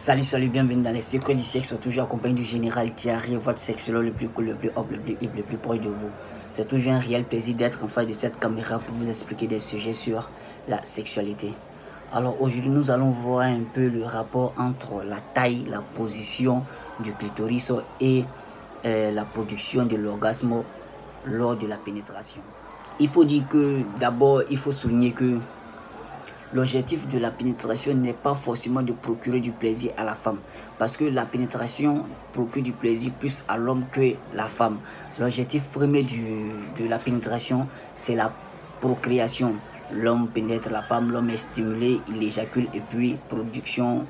Salut, bienvenue dans les secrets du sexe, toujours accompagné du général Thierry, votre sexologue le plus cool, le plus hop, le plus hip, le plus proche de vous. C'est toujours un réel plaisir d'être en face de cette caméra pour vous expliquer des sujets sur la sexualité. Alors aujourd'hui, nous allons voir un peu le rapport entre la taille, la position du clitoris et la production de l'orgasme lors de la pénétration. Il faut dire que d'abord, il faut souligner que l'objectif de la pénétration n'est pas forcément de procurer du plaisir à la femme. Parce que la pénétration procure du plaisir plus à l'homme que la femme. L'objectif premier de la pénétration, c'est la procréation. L'homme pénètre la femme, l'homme est stimulé, il éjacule et puis production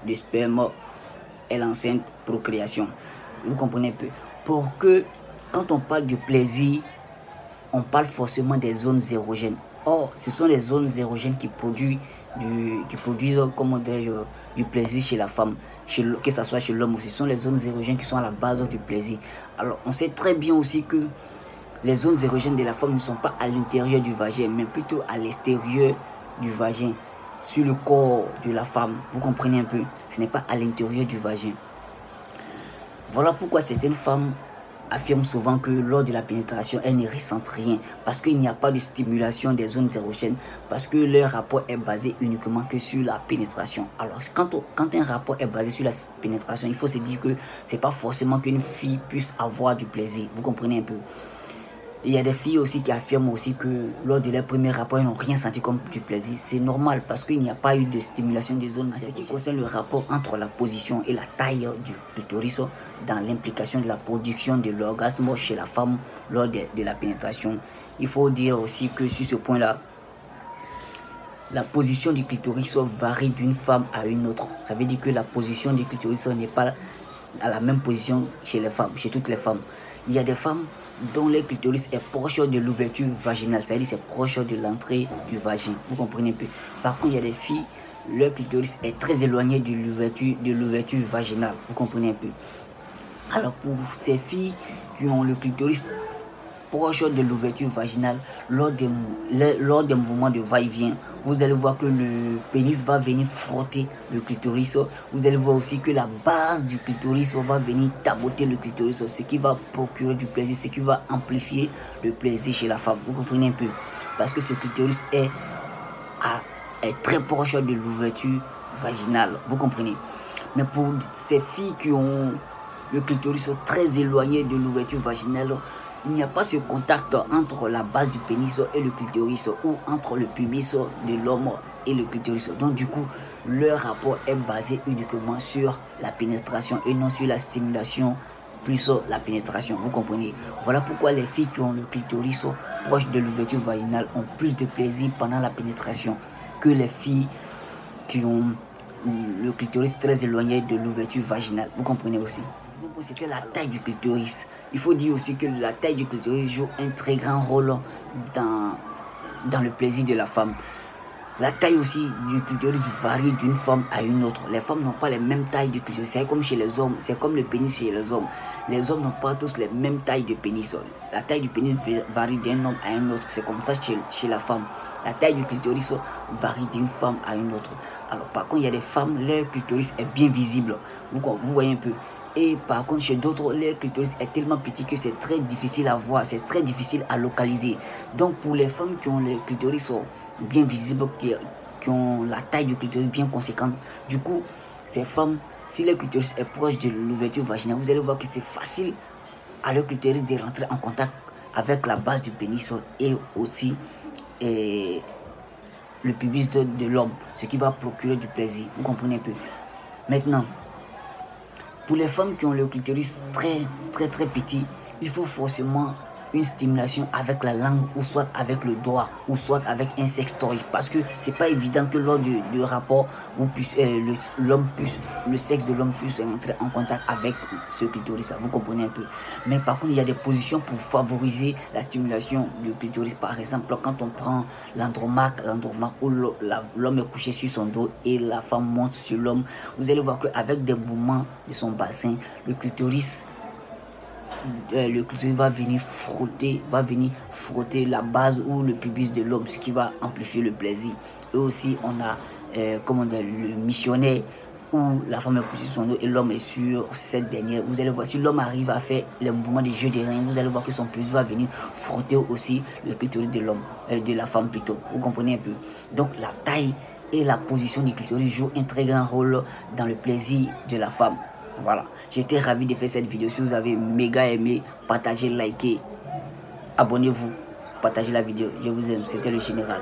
de sperme, elle enceinte, procréation. Vous comprenez un peu. Pour que, quand on parle de plaisir, on parle forcément des zones érogènes. Or, ce sont les zones érogènes qui produisent du plaisir chez la femme, que ce soit chez l'homme aussi. Ce sont les zones érogènes qui sont à la base du plaisir. Alors, on sait très bien aussi que les zones érogènes de la femme ne sont pas à l'intérieur du vagin, mais plutôt à l'extérieur du vagin, sur le corps de la femme. Vous comprenez un peu? Ce n'est pas à l'intérieur du vagin. Voilà pourquoi certaines femmes affirment souvent que lors de la pénétration, elles ne ressentent rien parce qu'il n'y a pas de stimulation des zones érogènes, parce que leur rapport est basé uniquement que sur la pénétration. Alors, quand un rapport est basé sur la pénétration, il faut se dire que c'est pas forcément qu'une fille puisse avoir du plaisir. Vous comprenez un peu? Il y a des filles aussi qui affirment aussi que lors de leur premier rapport, elles n'ont rien senti comme du plaisir. C'est normal parce qu'il n'y a pas eu de stimulation des zones. En ce qui concerne le rapport entre la position et la taille du clitoris dans l'implication de la production de l'orgasme chez la femme lors de la pénétration, il faut dire aussi que sur ce point-là, la position du clitoris varie d'une femme à une autre. Ça veut dire que la position du clitoris n'est pas à la même position chez les femmes, chez toutes les femmes. Il y a des femmes dont le clitoris est proche de l'ouverture vaginale, c'est-à-dire c'est proche de l'entrée du vagin. Vous comprenez un peu. Par contre, il y a des filles, leur clitoris est très éloigné de l'ouverture vaginale. Vous comprenez un peu. Alors pour ces filles qui ont le clitoris proche de l'ouverture vaginale, lors des mouvements de va-et-vient, vous allez voir que le pénis va venir frotter le clitoris. Vous allez voir aussi que la base du clitoris va venir taboter le clitoris, ce qui va procurer du plaisir, ce qui va amplifier le plaisir chez la femme. Vous comprenez un peu? Parce que ce clitoris est très proche de l'ouverture vaginale. Vous comprenez? Mais pour ces filles qui ont le clitoris très éloigné de l'ouverture vaginale, il n'y a pas ce contact entre la base du pénis et le clitoris ou entre le pubis de l'homme et le clitoris. Donc du coup, leur rapport est basé uniquement sur la pénétration et non sur la stimulation plus la pénétration. Vous comprenez? Voilà pourquoi les filles qui ont le clitoris proche de l'ouverture vaginale ont plus de plaisir pendant la pénétration que les filles qui ont le clitoris très éloigné de l'ouverture vaginale. Vous comprenez aussi? C'était la taille du clitoris. Il faut dire aussi que la taille du clitoris joue un très grand rôle dans le plaisir de la femme. La taille aussi du clitoris varie d'une femme à une autre. Les femmes n'ont pas les mêmes tailles du clitoris. C'est comme chez les hommes, c'est comme le pénis chez les hommes. Les hommes n'ont pas tous les mêmes tailles de pénis. La taille du pénis varie d'un homme à un autre. C'est comme ça chez la femme. La taille du clitoris varie d'une femme à une autre. Alors par contre, il y a des femmes, leur clitoris est bien visible. Vous voyez un peu. Et par contre, chez d'autres, le clitoris est tellement petit que c'est très difficile à voir, c'est très difficile à localiser. Donc pour les femmes qui ont le clitoris bien visible, qui ont la taille du clitoris bien conséquente, du coup, ces femmes, si le clitoris est proche de l'ouverture vaginale, vous allez voir que c'est facile à leur clitoris de rentrer en contact avec la base du pénis et aussi le pubis de l'homme, ce qui va procurer du plaisir. Vous comprenez un peu. Maintenant, pour les femmes qui ont le clitoris très petit, il faut forcément une stimulation avec la langue ou soit avec le doigt ou soit avec un sextoy, parce que c'est pas évident que lors du rapport le sexe de l'homme puisse entrer en contact avec ce clitoris. Vous comprenez un peu. Mais par contre, il y a des positions pour favoriser la stimulation du clitoris. Par exemple, quand on prend l'andromaque où l'homme est couché sur son dos et la femme monte sur l'homme, vous allez voir qu'avec des mouvements de son bassin, le clitoris va venir frotter la base ou le pubis de l'homme, ce qui va amplifier le plaisir. Et aussi on a le missionnaire où la femme est positionnée et l'homme est sur cette dernière. Vous allez voir, si l'homme arrive à faire les mouvements de jeu des reins, vous allez voir que son plus va venir frotter aussi le clitoris de l'homme, de la femme plutôt. Vous comprenez un peu? Donc la taille et la position du clitoris jouent un très grand rôle dans le plaisir de la femme. Voilà, j'étais ravi de faire cette vidéo. Si vous avez méga aimé, partagez, likez, abonnez-vous, partagez la vidéo. Je vous aime, c'était le général.